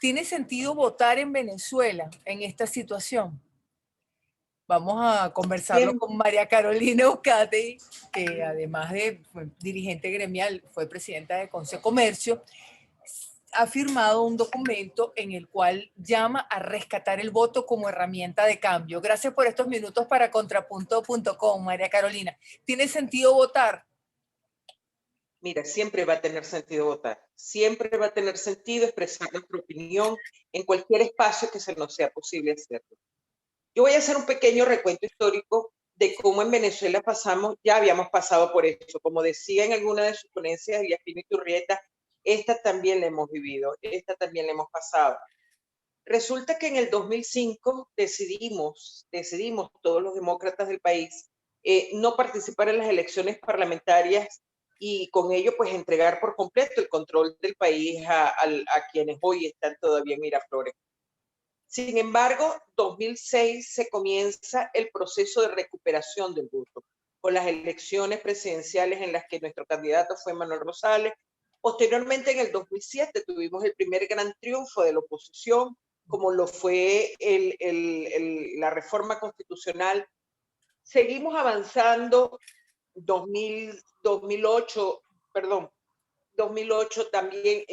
¿Tiene sentido votar en Venezuela en esta situación? Vamos a conversarlo Bien, con María Carolina Eucatey, que además de dirigente gremial, fue presidenta de Consejo Comercio, ha firmado un documento en el cual llama a rescatar el voto como herramienta de cambio. Gracias por estos minutos para contrapunto.com, María Carolina. ¿Tiene sentido votar? mira, siempre va a tener sentido votar. Siempre va a tener sentido expresar nuestra opinión en cualquier espacio que se nos sea posible hacerlo. Yo voy a hacer un pequeño recuento histórico de cómo en Venezuela ya habíamos pasado por eso. Como decía en alguna de sus ponencias, Eliafino Iturrieta, esta también la hemos vivido, esta también la hemos pasado. Resulta que en el 2005 decidimos todos los demócratas del país no participar en las elecciones parlamentarias y con ello pues entregar por completo el control del país a quienes hoy están todavía en Miraflores. Sin embargo, 2006 se comienza el proceso de recuperación del voto, con las elecciones presidenciales en las que nuestro candidato fue Manuel Rosales. Posteriormente, en el 2007, tuvimos el primer gran triunfo de la oposición, como lo fue la reforma constitucional. Seguimos avanzando, 2008, perdón, 2008 también,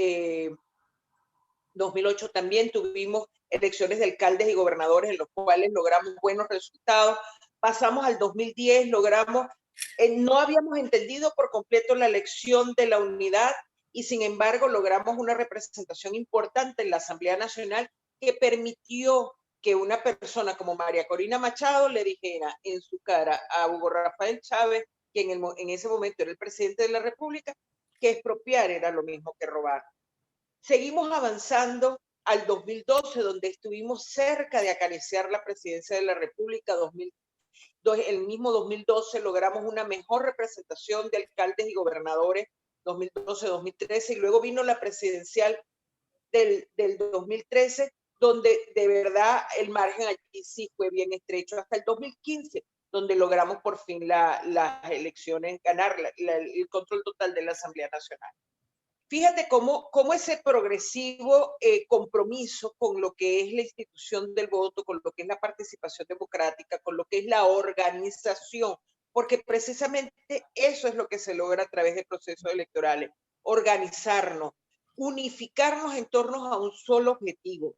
2008 también tuvimos elecciones de alcaldes y gobernadores en los cuales logramos buenos resultados. Pasamos al 2010, no habíamos entendido por completo la elección de la unidad y sin embargo logramos una representación importante en la Asamblea Nacional que permitió que una persona como María Corina Machado le dijera en su cara a Hugo Rafael Chávez, que en ese momento era el presidente de la República, que expropiar era lo mismo que robar. Seguimos avanzando al 2012, donde estuvimos cerca de acariciar la presidencia de la República. El mismo 2012 logramos una mejor representación de alcaldes y gobernadores, 2012-2013, y luego vino la presidencial del 2013, donde de verdad el margen allí sí fue bien estrecho, hasta el 2015, donde logramos por fin las elecciones, ganar el control total de la Asamblea Nacional. Fíjate cómo ese progresivo compromiso con lo que es la institución del voto, con lo que es la participación democrática, con lo que es la organización, porque precisamente eso es lo que se logra a través de procesos electorales, organizarnos, unificarnos en torno a un solo objetivo.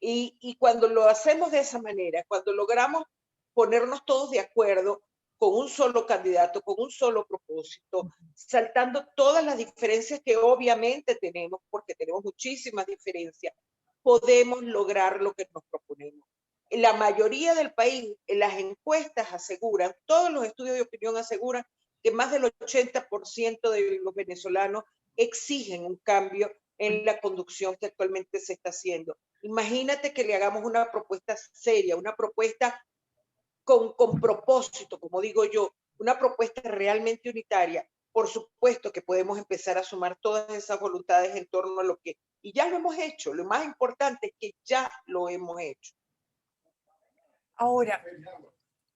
Y cuando lo hacemos de esa manera, cuando logramos ponernos todos de acuerdo con un solo candidato, con un solo propósito, saltando todas las diferencias que obviamente tenemos, porque tenemos muchísimas diferencias, podemos lograr lo que nos proponemos. En la mayoría del país, en las encuestas aseguran, todos los estudios de opinión aseguran que más del 80% de los venezolanos exigen un cambio en la conducción que actualmente se está haciendo. Imagínate que le hagamos una propuesta seria, una propuesta con propósito, como digo yo, una propuesta realmente unitaria. Por supuesto que podemos empezar a sumar todas esas voluntades en torno a lo que, y ya lo hemos hecho, lo más importante es que ya lo hemos hecho. Ahora,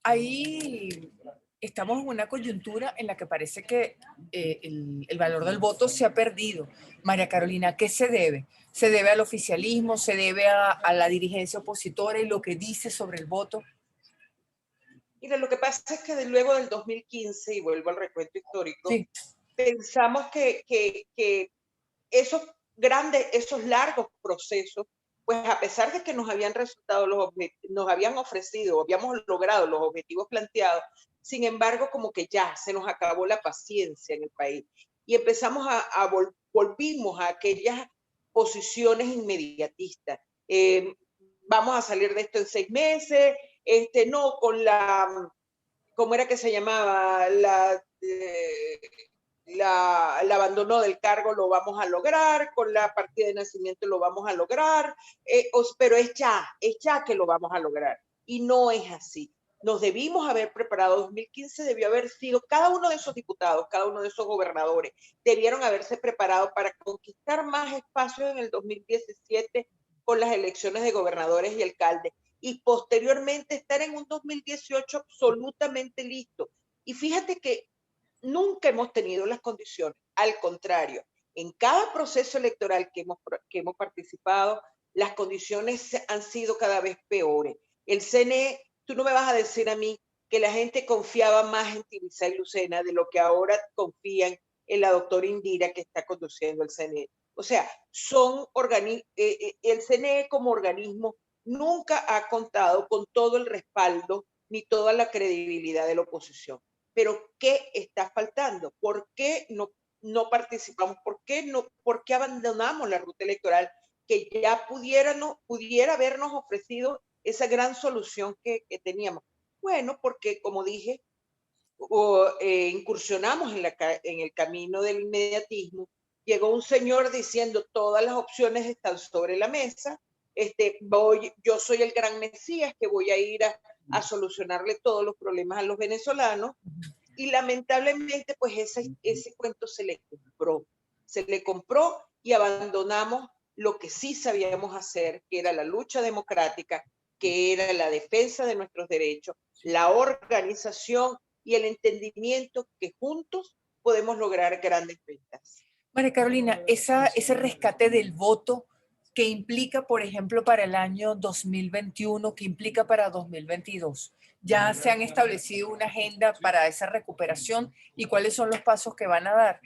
ahí estamos en una coyuntura en la que parece que el valor del voto se ha perdido. María Carolina, ¿a qué se debe? ¿Se debe al oficialismo? ¿Se debe a la dirigencia opositora y lo que dice sobre el voto? Mira, lo que pasa es que luego del 2015, y vuelvo al recuento histórico, Sí. pensamos que esos largos procesos, pues a pesar de que nos habían nos habían ofrecido, habíamos logrado los objetivos planteados, sin embargo, como que ya se nos acabó la paciencia en el país y empezamos volvimos a aquellas posiciones inmediatistas. Vamos a salir de esto en 6 meses, no, ¿cómo era que se llamaba? La abandonó del cargo lo vamos a lograr, con la partida de nacimiento lo vamos a lograr, pero es ya que lo vamos a lograr. Y no es así. Nos debimos haber preparado, 2015 debió haber sido, cada uno de esos diputados, cada uno de esos gobernadores, debieron haberse preparado para conquistar más espacios en el 2017 con las elecciones de gobernadores y alcaldes y posteriormente estar en un 2018 absolutamente listo. Y fíjate que nunca hemos tenido las condiciones. Al contrario, en cada proceso electoral que hemos participado, las condiciones han sido cada vez peores. El CNE, tú no me vas a decir a mí que la gente confiaba más en Tibisay y Lucena de lo que ahora confían en la doctora Indira que está conduciendo el CNE. O sea, el CNE como organismo nunca ha contado con todo el respaldo ni toda la credibilidad de la oposición. Pero ¿qué está faltando? ¿Por qué no participamos? ¿Por qué abandonamos la ruta electoral que ya pudiera habernos ofrecido esa gran solución que teníamos? Bueno, porque como dije, incursionamos en el camino del inmediatismo. Llegó un señor diciendo todas las opciones están sobre la mesa. Yo soy el gran Mesías que voy a ir a solucionarle todos los problemas a los venezolanos. Y lamentablemente, pues ese cuento se le compró y abandonamos lo que sí sabíamos hacer, que era la lucha democrática, que era la defensa de nuestros derechos, la organización y el entendimiento que juntos podemos lograr grandes metas. María Carolina, ese rescate del voto que implica, por ejemplo, para el año 2021, que implica para 2022, ¿ya se han establecido una agenda para esa recuperación y cuáles son los pasos que van a dar?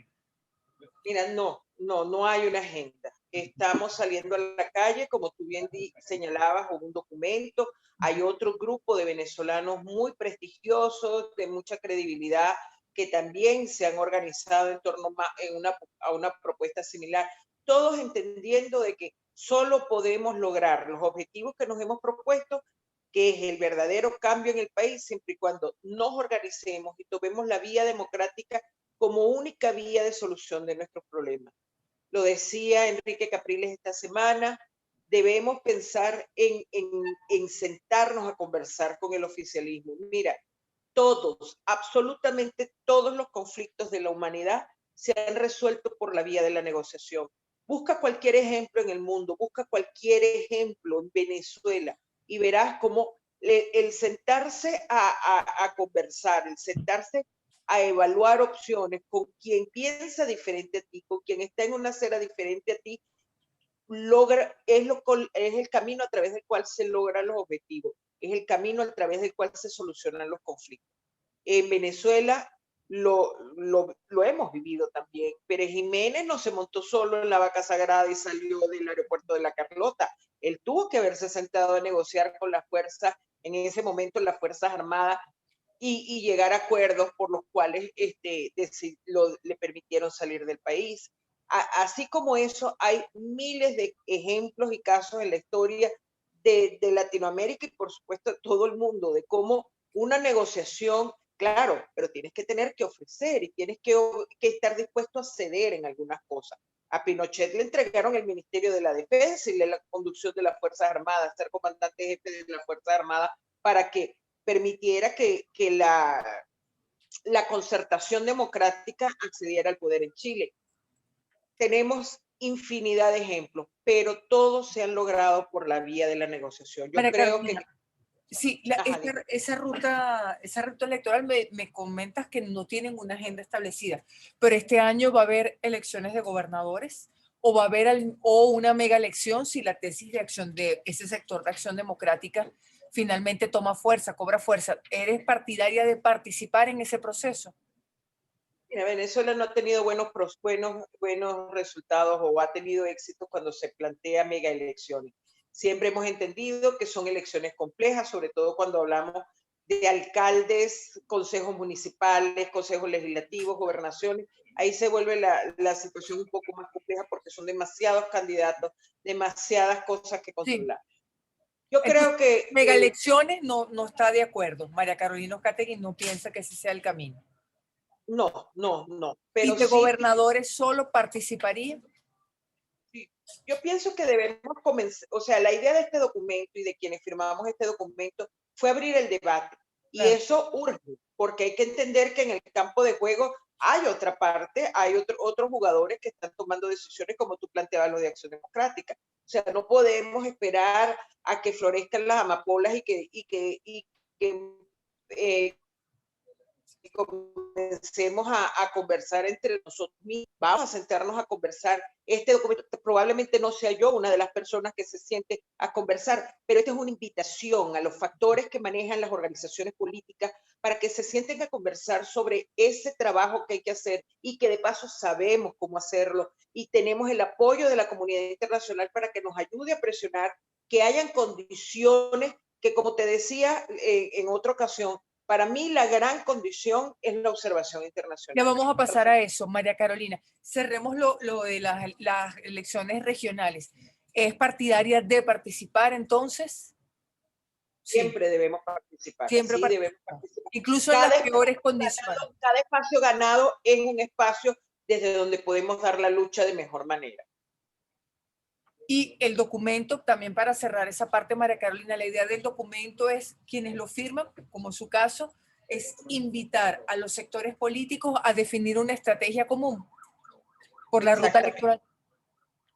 Mira, no hay una agenda. Estamos saliendo a la calle, como tú bien señalabas, con un documento. Hay otro grupo de venezolanos muy prestigiosos, de mucha credibilidad, que también se han organizado en torno a una propuesta similar, todos entendiendo de que solo podemos lograr los objetivos que nos hemos propuesto, que es el verdadero cambio en el país, siempre y cuando nos organicemos y tomemos la vía democrática como única vía de solución de nuestros problemas. Lo decía Enrique Capriles esta semana, debemos pensar en sentarnos a conversar con el oficialismo. Mira, absolutamente todos los conflictos de la humanidad se han resuelto por la vía de la negociación. Busca cualquier ejemplo en el mundo, busca cualquier ejemplo en Venezuela y verás cómo el sentarse a conversar, el sentarse a evaluar opciones con quien piensa diferente a ti, con quien está en una acera diferente a ti, es el camino a través del cual se logran los objetivos, es el camino a través del cual se solucionan los conflictos. En Venezuela lo hemos vivido también. Pérez Jiménez no se montó solo en la vaca sagrada y salió del aeropuerto de La Carlota. Él tuvo que haberse sentado a negociar con las fuerzas, en ese momento las Fuerzas Armadas, y llegar a acuerdos por los cuales le permitieron salir del país. Así como eso, hay miles de ejemplos y casos en la historia de Latinoamérica y por supuesto de todo el mundo, de cómo una negociación, claro, pero tienes que tener que ofrecer y tienes que estar dispuesto a ceder en algunas cosas. A Pinochet le entregaron el Ministerio de la Defensa y la conducción de las Fuerzas Armadas, ser comandante jefe de las Fuerzas Armadas, para que permitiera que la concertación democrática accediera al poder en Chile. Tenemos infinidad de ejemplos, pero todos se han logrado por la vía de la negociación. Yo María creo Carolina, que... sí, esa ruta electoral me comentas que no tienen una agenda establecida, pero este año va a haber elecciones de gobernadores o va a haber una mega elección si la tesis de acción de ese sector de Acción Democrática finalmente toma fuerza, cobra fuerza. ¿Eres partidaria de participar en ese proceso? Mira, Venezuela no ha tenido buenos resultados o ha tenido éxitos cuando se plantea mega elecciones. Siempre hemos entendido que son elecciones complejas, sobre todo cuando hablamos de alcaldes, consejos municipales, consejos legislativos, gobernaciones. Ahí se vuelve la situación un poco más compleja porque son demasiados candidatos, demasiadas cosas que Sí. controlar. Yo Entonces, creo que... mega elecciones no está de acuerdo. María Carolina Uzcategui no piensa que ese sea el camino. No. ¿Y Pero de sí, gobernadores solo participaría? sí, yo pienso que debemos comenzar, o sea, la idea de este documento y de quienes firmamos este documento fue abrir el debate. Y Claro. eso urge, porque hay que entender que en el campo de juego hay otra parte, hay otros jugadores que están tomando decisiones, como tú planteabas, lo de Acción Democrática. O sea, no podemos esperar a que florezcan las amapolas y que comencemos a conversar entre nosotros mismos. Vamos a sentarnos a conversar. Este documento, probablemente no sea yo una de las personas que se siente a conversar, pero esta es una invitación a los factores que manejan las organizaciones políticas para que se sienten a conversar sobre ese trabajo que hay que hacer y que de paso sabemos cómo hacerlo y tenemos el apoyo de la comunidad internacional para que nos ayude a presionar que hayan condiciones que, como te decía en otra ocasión, para mí la gran condición es la observación internacional. Ya vamos a pasar a eso, María Carolina. Cerremos lo de las elecciones regionales. ¿Es partidaria de participar entonces? Siempre debemos participar. Siempre Sí, debemos participar. Incluso en las peores condiciones. Cada espacio ganado es un espacio desde donde podemos dar la lucha de mejor manera. Y el documento, también para cerrar esa parte, María Carolina, la idea del documento es quienes lo firman, como su caso, es invitar a los sectores políticos a definir una estrategia común por la ruta electoral.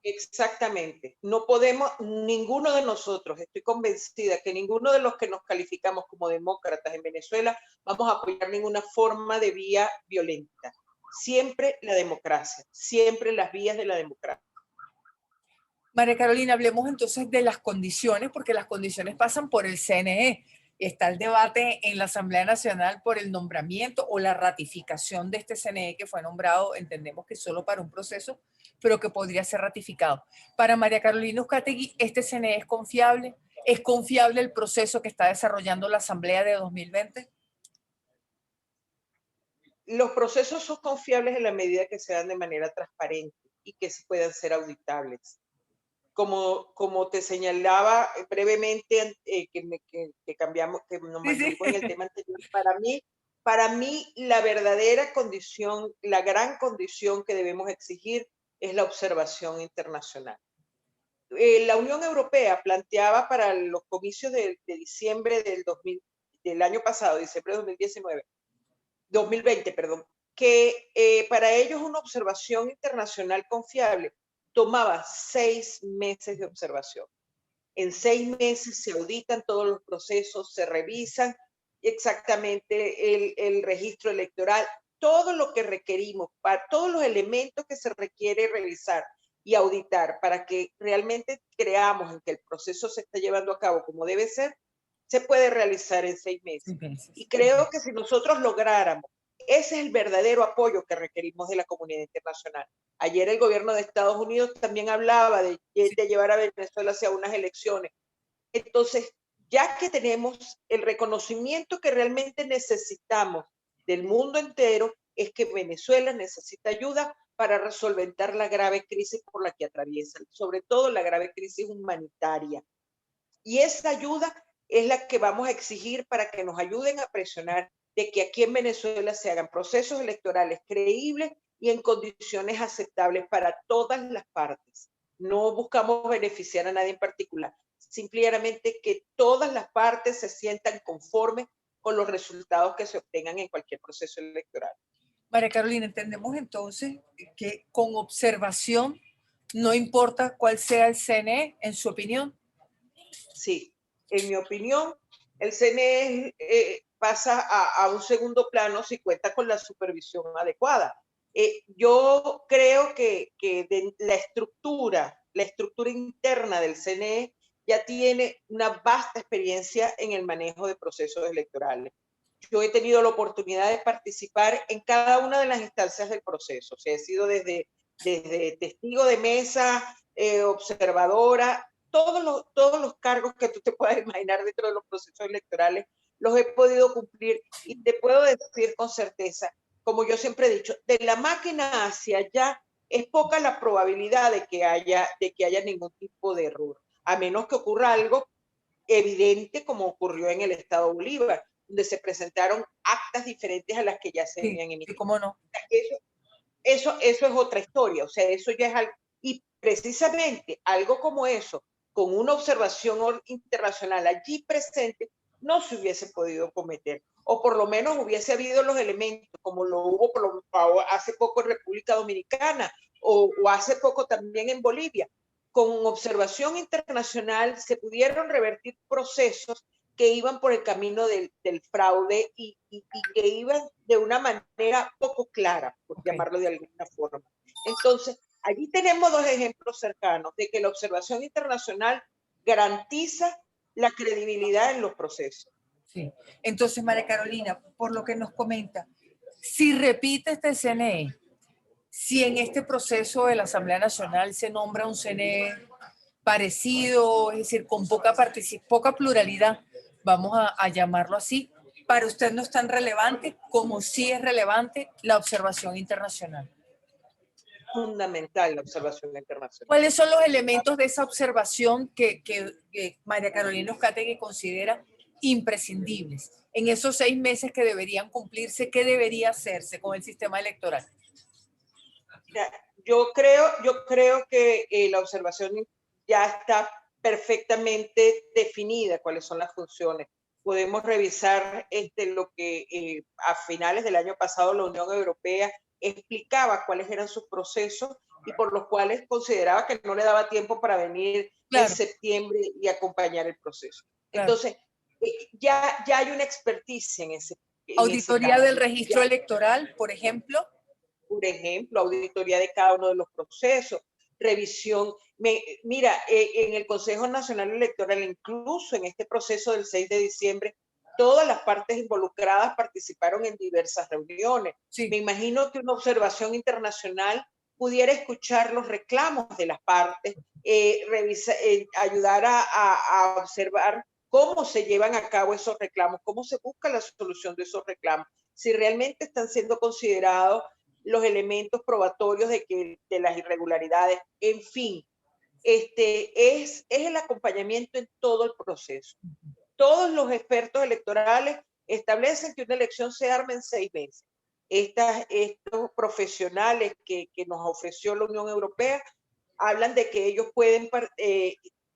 Exactamente. No podemos, ninguno de nosotros, estoy convencida que ninguno de los que nos calificamos como demócratas en Venezuela vamos a apoyar ninguna forma de vía violenta. Siempre la democracia, siempre las vías de la democracia. María Carolina, hablemos entonces de las condiciones, porque las condiciones pasan por el CNE. Está el debate en la Asamblea Nacional por el nombramiento o la ratificación de este CNE que fue nombrado, entendemos que solo para un proceso, pero que podría ser ratificado. Para María Carolina Uzcategui, ¿este CNE es confiable? ¿Es confiable el proceso que está desarrollando la Asamblea de 2020? Los procesos son confiables en la medida que se dan de manera transparente y que se puedan ser auditables. Como te señalaba brevemente, que cambiamos, que nos mantuvimos en el tema anterior, para mí la verdadera condición, la gran condición que debemos exigir es la observación internacional. La Unión Europea planteaba para los comicios de diciembre del año pasado, diciembre de 2020, perdón, que para ellos una observación internacional confiable tomaba 6 meses de observación. En 6 meses se auditan todos los procesos, se revisan exactamente el registro electoral, todo lo que requerimos, para todos los elementos que se requiere revisar y auditar para que realmente creamos en que el proceso se está llevando a cabo como debe ser, se puede realizar en 6 meses. Y creo que si nosotros lográramos, ese es el verdadero apoyo que requerimos de la comunidad internacional. Ayer el gobierno de Estados Unidos también hablaba de llevar a Venezuela hacia unas elecciones. Entonces, ya que tenemos el reconocimiento que realmente necesitamos del mundo entero, es que Venezuela necesita ayuda para solventar la grave crisis por la que atraviesa, sobre todo la grave crisis humanitaria. Y esa ayuda es la que vamos a exigir para que nos ayuden a presionar de que aquí en Venezuela se hagan procesos electorales creíbles y en condiciones aceptables para todas las partes. No buscamos beneficiar a nadie en particular, simplemente que todas las partes se sientan conformes con los resultados que se obtengan en cualquier proceso electoral. María Carolina, entendemos entonces que con observación, no importa cuál sea el CNE, en su opinión. Sí, en mi opinión, el CNE pasa a un segundo plano si cuenta con la supervisión adecuada. Yo creo que la estructura interna del CNE ya tiene una vasta experiencia en el manejo de procesos electorales. Yo he tenido la oportunidad de participar en cada una de las instancias del proceso. O sea, he sido desde testigo de mesa, observadora, todos los cargos que tú te puedas imaginar dentro de los procesos electorales, los he podido cumplir y te puedo decir con certeza, como yo siempre he dicho, de la máquina hacia allá es poca la probabilidad de que haya ningún tipo de error, a menos que ocurra algo evidente como ocurrió en el estado Bolívar, donde se presentaron actas diferentes a las que ya se habían emitido. Sí, cómo no. Eso es otra historia, o sea, eso ya es algo, y precisamente algo como eso, con una observación internacional allí presente, no se hubiese podido cometer, o por lo menos hubiese habido los elementos, como lo hubo hace poco en República Dominicana, o hace poco también en Bolivia. Con observación internacional se pudieron revertir procesos que iban por el camino del fraude y que iban de una manera poco clara, por llamarlo de alguna forma. Entonces, allí tenemos dos ejemplos cercanos de que la observación internacional garantiza la credibilidad en los procesos. Sí. Entonces, María Carolina, por lo que nos comenta, si repite este CNE, si en este proceso de la Asamblea Nacional se nombra un CNE parecido, es decir, con poca pluralidad, vamos a llamarlo así, para usted no es tan relevante como sí es relevante la observación internacional. Fundamental la observación internacional. ¿Cuáles son los elementos de esa observación que María Carolina Uzcategui considera imprescindibles? En esos 6 meses que deberían cumplirse, ¿qué debería hacerse con el sistema electoral? Yo creo que la observación ya está perfectamente definida cuáles son las funciones. Podemos revisar lo que a finales del año pasado la Unión Europea explicaba cuáles eran sus procesos y por los cuales consideraba que no le daba tiempo para venir en septiembre y acompañar el proceso. Entonces, ya hay una experticia en ese Auditoría campo. del registro electoral, por ejemplo. Por ejemplo, auditoría de cada uno de los procesos, revisión. Mira, en el Consejo Nacional Electoral, incluso en este proceso del 6 de diciembre, todas las partes involucradas participaron en diversas reuniones. Sí. Me imagino que una observación internacional pudiera escuchar los reclamos de las partes, ayudar a observar cómo se llevan a cabo esos reclamos, cómo se busca la solución de esos reclamos, si realmente están siendo considerados los elementos probatorios de las irregularidades, en fin, es el acompañamiento en todo el proceso. Todos los expertos electorales establecen que una elección se arma en 6 meses. Estos profesionales que nos ofreció la Unión Europea hablan de que ellos pueden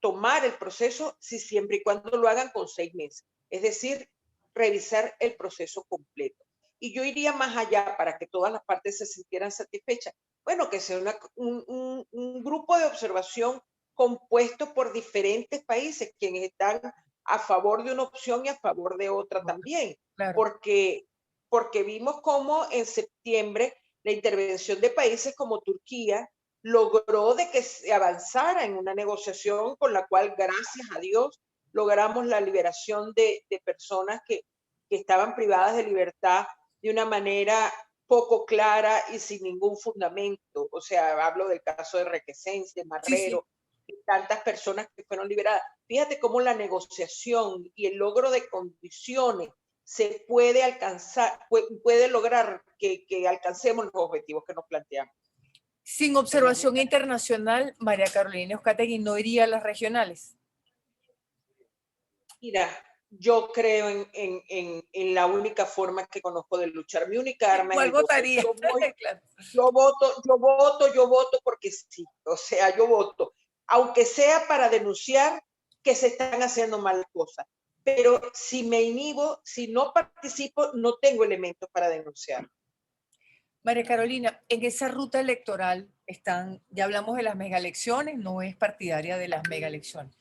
tomar el proceso siempre y cuando lo hagan con 6 meses. Es decir, revisar el proceso completo. Y yo iría más allá para que todas las partes se sintieran satisfechas. Bueno, que sea un grupo de observación compuesto por diferentes países, quienes están a favor de una opción y a favor de otra también. Claro. Porque vimos cómo en septiembre la intervención de países como Turquía logró de que se avanzara en una negociación con la cual, gracias a Dios, logramos la liberación de personas que estaban privadas de libertad de una manera poco clara y sin ningún fundamento. O sea, hablo del caso de Requesens, de Marrero, sí. Tantas personas que fueron liberadas. Fíjate cómo la negociación y el logro de condiciones se puede alcanzar, puede lograr que alcancemos los objetivos que nos planteamos. Sin observación internacional, María Carolina Uzcategui no iría a las regionales. Mira, yo creo en la única forma que conozco de luchar. Mi única arma ¿Cuál es el votaría? Yo voto porque sí. O sea, yo voto. Aunque sea para denunciar que se están haciendo mal cosas. Pero si me inhibo, si no participo, no tengo elementos para denunciar. María Carolina, en esa ruta electoral ya hablamos de las megaelecciones, no es partidaria de las megaelecciones.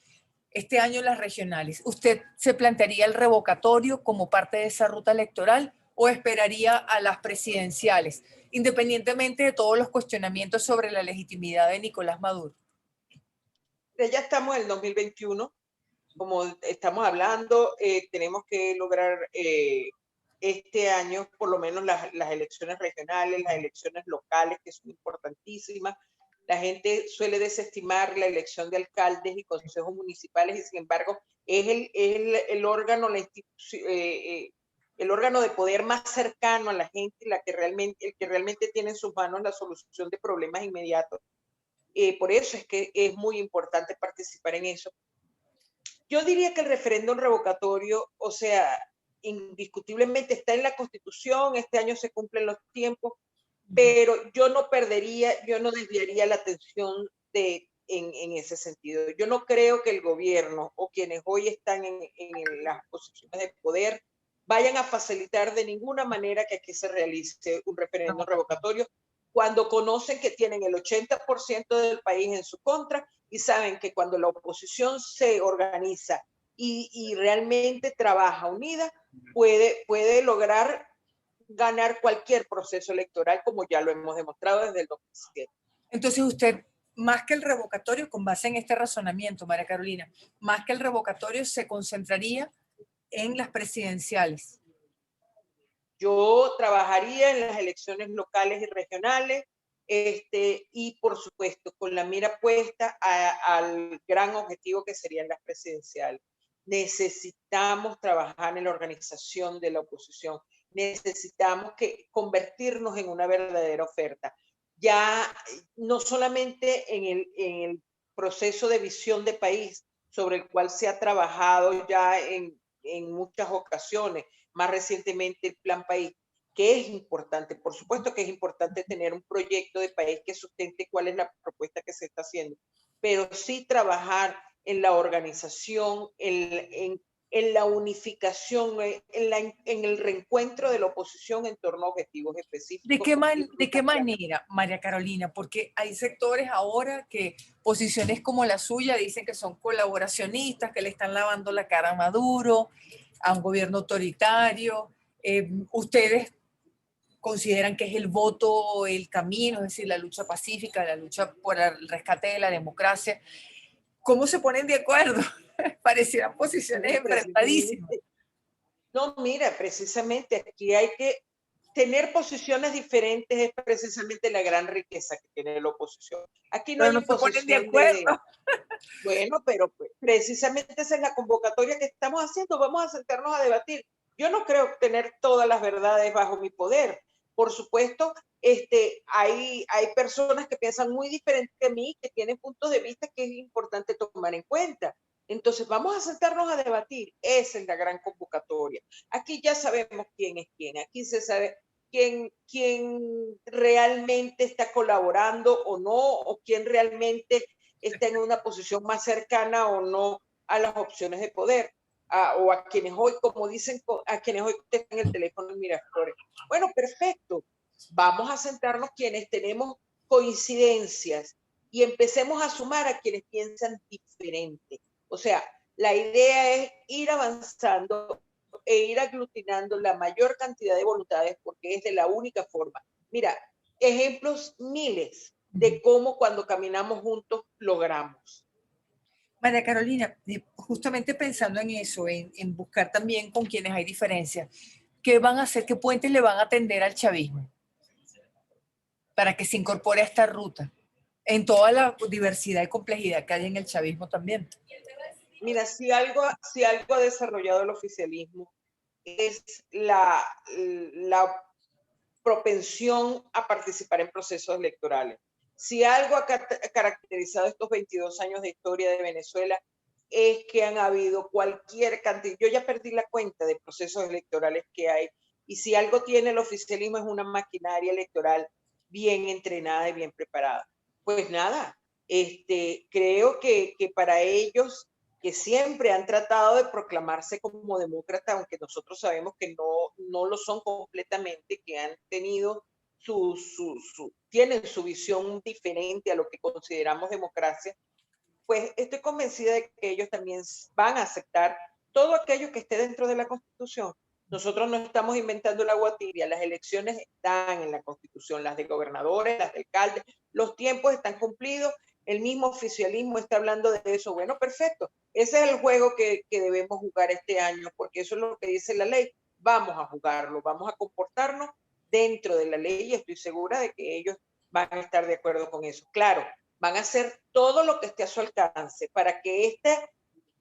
Este año las regionales, ¿usted se plantearía el revocatorio como parte de esa ruta electoral o esperaría a las presidenciales, independientemente de todos los cuestionamientos sobre la legitimidad de Nicolás Maduro? Ya estamos en el 2021, como estamos hablando, tenemos que lograr este año por lo menos las elecciones regionales, las elecciones locales, que son importantísimas. La gente suele desestimar la elección de alcaldes y consejos municipales y sin embargo es el órgano, el órgano de poder más cercano a la gente, el que realmente tiene en sus manos la solución de problemas inmediatos. Por eso es que es muy importante participar en eso. Yo diría que el referéndum revocatorio, o sea, indiscutiblemente está en la Constitución, este año se cumplen los tiempos, pero yo no desviaría la atención en ese sentido. Yo no creo que el gobierno o quienes hoy están en las posiciones de poder vayan a facilitar de ninguna manera que aquí se realice un referéndum revocatorio cuando conocen que tienen el 80% del país en su contra y saben que cuando la oposición se organiza y realmente trabaja unida, puede lograr ganar cualquier proceso electoral, como ya lo hemos demostrado desde el 2007. Entonces usted, más que el revocatorio, con base en este razonamiento, María Carolina, más que el revocatorio se concentraría en las presidenciales. Yo trabajaría en las elecciones locales y regionales, y por supuesto con la mira puesta al gran objetivo que serían las presidenciales. Necesitamos trabajar en la organización de la oposición, necesitamos convertirnos en una verdadera oferta. Ya no solamente en el proceso de visión de país sobre el cual se ha trabajado ya en muchas ocasiones, más recientemente el Plan País, que es importante, por supuesto que es importante tener un proyecto de país que sustente cuál es la propuesta que se está haciendo, pero sí trabajar en la organización, en la unificación, en el reencuentro de la oposición en torno a objetivos específicos. ¿De qué manera, María Carolina? Porque hay sectores ahora que posiciones como la suya dicen que son colaboracionistas, que le están lavando la cara a Maduro, a un gobierno autoritario. ¿Ustedes consideran que es el voto el camino, es decir, la lucha pacífica, la lucha por el rescate de la democracia? ¿Cómo se ponen de acuerdo? Parecieran posiciones enfrentadísimas. No, mira, precisamente aquí hay que tener posiciones diferentes, es precisamente la gran riqueza que tiene la oposición. Aquí no Pero hay no se ponen de imposición acuerdo. bueno, pero precisamente esa es la convocatoria que estamos haciendo. Vamos a sentarnos a debatir. Yo no creo tener todas las verdades bajo mi poder. Por supuesto, hay personas que piensan muy diferente de mí, que tienen puntos de vista que es importante tomar en cuenta. Entonces, vamos a sentarnos a debatir. Esa es la gran convocatoria. Aquí ya sabemos quién es quién. Aquí se sabe quién realmente está colaborando o no, o quién realmente está en una posición más cercana o no a las opciones de poder, o a quienes hoy, como dicen, a quienes hoy contestan el teléfono en Miraflores. Bueno, perfecto. Vamos a sentarnos quienes tenemos coincidencias y empecemos a sumar a quienes piensan diferente. O sea, la idea es ir avanzando e ir aglutinando la mayor cantidad de voluntades porque es de la única forma. Mira, ejemplos miles de cómo cuando caminamos juntos logramos. María Carolina, justamente pensando en eso, en buscar también con quienes hay diferencias, ¿qué van a hacer, qué puentes le van a tender al chavismo para que se incorpore a esta ruta en toda la diversidad y complejidad que hay en el chavismo también? Mira, si algo ha desarrollado el oficialismo es la propensión a participar en procesos electorales. Si algo ha caracterizado estos 22 años de historia de Venezuela es que han habido cualquier cantidad, yo ya perdí la cuenta de procesos electorales que hay, y si algo tiene el oficialismo es una maquinaria electoral bien entrenada y bien preparada. Pues nada, creo que para ellos que siempre han tratado de proclamarse como demócrata, aunque nosotros sabemos que no lo son completamente, que han tenido tienen su visión diferente a lo que consideramos democracia, pues estoy convencida de que ellos también van a aceptar todo aquello que esté dentro de la Constitución. Nosotros no estamos inventando el agua tibia, las elecciones están en la Constitución, las de gobernadores, las de alcaldes, los tiempos están cumplidos, el mismo oficialismo está hablando de eso. Bueno, perfecto, ese es el juego que debemos jugar este año, porque eso es lo que dice la ley. Vamos a jugarlo, vamos a comportarnos dentro de la ley y estoy segura de que ellos van a estar de acuerdo con eso. Claro, van a hacer todo lo que esté a su alcance para que este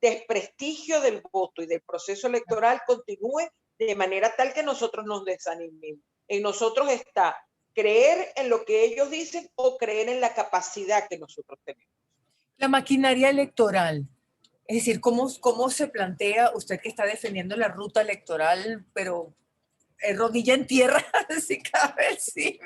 desprestigio del voto y del proceso electoral continúe de manera tal que nosotros nos desanimemos. En nosotros está creer en lo que ellos dicen o creer en la capacidad que nosotros tenemos. La maquinaria electoral, es decir, ¿cómo se plantea usted que está defendiendo la ruta electoral, pero rodilla en tierra, si cabe decir?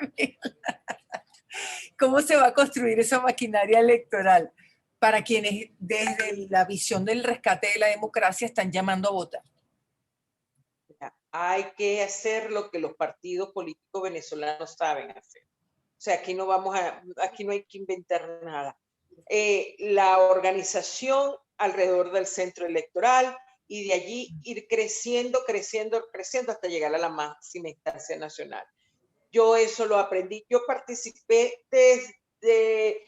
¿Cómo se va a construir esa maquinaria electoral para quienes desde la visión del rescate de la democracia están llamando a votar? Hay que hacer lo que los partidos políticos venezolanos saben hacer. O sea, aquí no hay que inventar nada. La organización alrededor del centro electoral y de allí ir creciendo, creciendo, creciendo hasta llegar a la máxima instancia nacional. Yo eso lo aprendí. Yo participé desde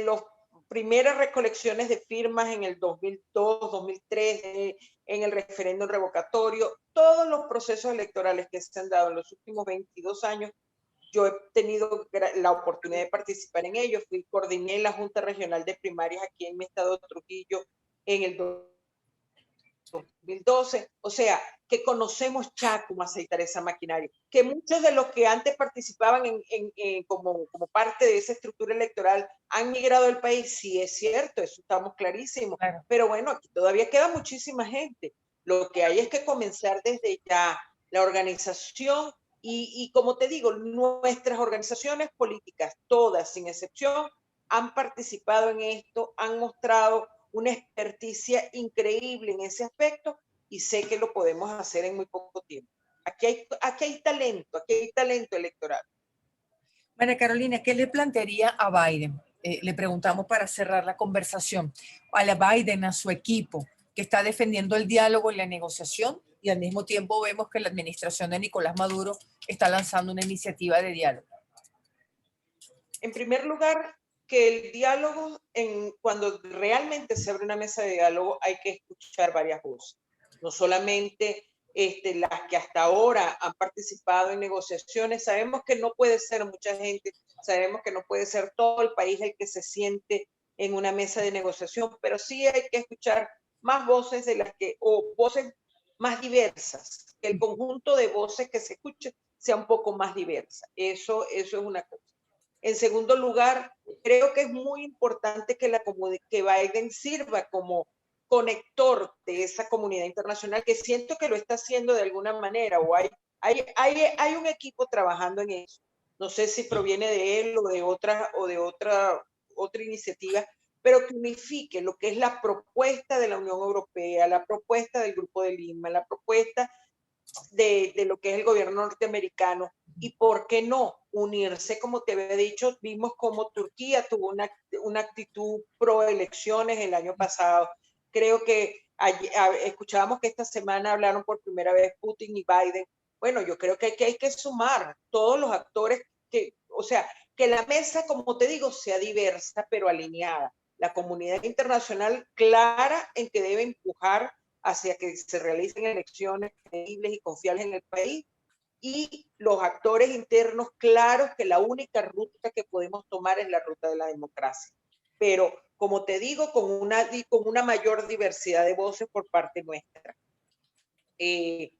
las primeras recolecciones de firmas en el 2002, 2003, en el referéndum revocatorio, todos los procesos electorales que se han dado en los últimos 22 años. Yo he tenido la oportunidad de participar en ellos. Coordiné la Junta Regional de Primarias aquí en mi estado de Trujillo en el 2012, o sea, que conocemos ya cómo aceitar esa maquinaria, que muchos de los que antes participaban como parte de esa estructura electoral han migrado del país, sí es cierto, eso estamos clarísimos, Claro. pero bueno, aquí todavía queda muchísima gente. Lo que hay es que comenzar desde ya la organización y como te digo, nuestras organizaciones políticas, todas sin excepción, han participado en esto, han mostrado una experticia increíble en ese aspecto y sé que lo podemos hacer en muy poco tiempo. Aquí hay talento electoral. María Carolina, ¿qué le plantearía a Biden? Le preguntamos para cerrar la conversación. A la Biden, a su equipo, que está defendiendo el diálogo y la negociación, y al mismo tiempo vemos que la administración de Nicolás Maduro está lanzando una iniciativa de diálogo. En primer lugar, que el diálogo, cuando realmente se abre una mesa de diálogo, hay que escuchar varias voces. No solamente las que hasta ahora han participado en negociaciones. Sabemos que no puede ser mucha gente, sabemos que no puede ser todo el país el que se siente en una mesa de negociación, pero sí hay que escuchar más voces o voces más diversas, que el conjunto de voces que se escuche sea un poco más diversa. Eso es una cosa. En segundo lugar, creo que es muy importante que Biden sirva como conector de esa comunidad internacional, que siento que lo está haciendo de alguna manera, o hay un equipo trabajando en eso. No sé si proviene de él o de otra iniciativa, pero que unifique lo que es la propuesta de la Unión Europea, la propuesta del Grupo de Lima, la propuesta de lo que es el gobierno norteamericano y por qué no unirse, como te había dicho, vimos como Turquía tuvo una actitud pro elecciones el año pasado. Creo que escuchábamos que esta semana hablaron por primera vez Putin y Biden. Bueno, yo creo que hay que sumar todos los actores o sea, que la mesa, como te digo, sea diversa, pero alineada. La comunidad internacional clara en que debe empujar hacia que se realicen elecciones creíbles y confiables en el país, y los actores internos claros que la única ruta que podemos tomar es la ruta de la democracia. Pero, como te digo, con una mayor diversidad de voces por parte nuestra. Y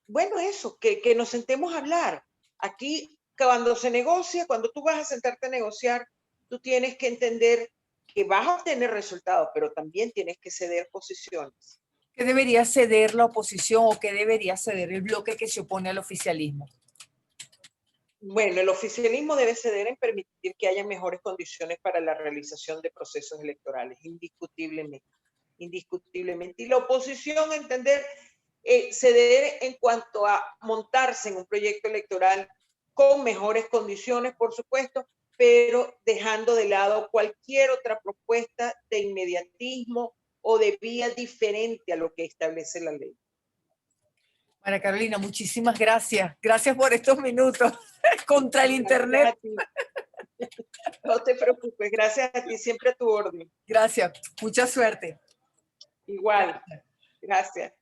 bueno, eso, que nos sentemos a hablar. Aquí, cuando se negocia, cuando tú vas a sentarte a negociar, tú tienes que entender que vas a obtener resultados, pero también tienes que ceder posiciones. ¿Qué debería ceder la oposición o qué debería ceder el bloque que se opone al oficialismo? Bueno, el oficialismo debe ceder en permitir que haya mejores condiciones para la realización de procesos electorales, indiscutiblemente. Indiscutiblemente. Y la oposición entender, ceder en cuanto a montarse en un proyecto electoral con mejores condiciones, por supuesto, pero dejando de lado cualquier otra propuesta de inmediatismo o de vía diferente a lo que establece la ley. María Carolina, muchísimas gracias. Gracias por estos minutos contra el Internet. No te preocupes, gracias a ti, siempre a tu orden. Gracias, mucha suerte. Igual, gracias.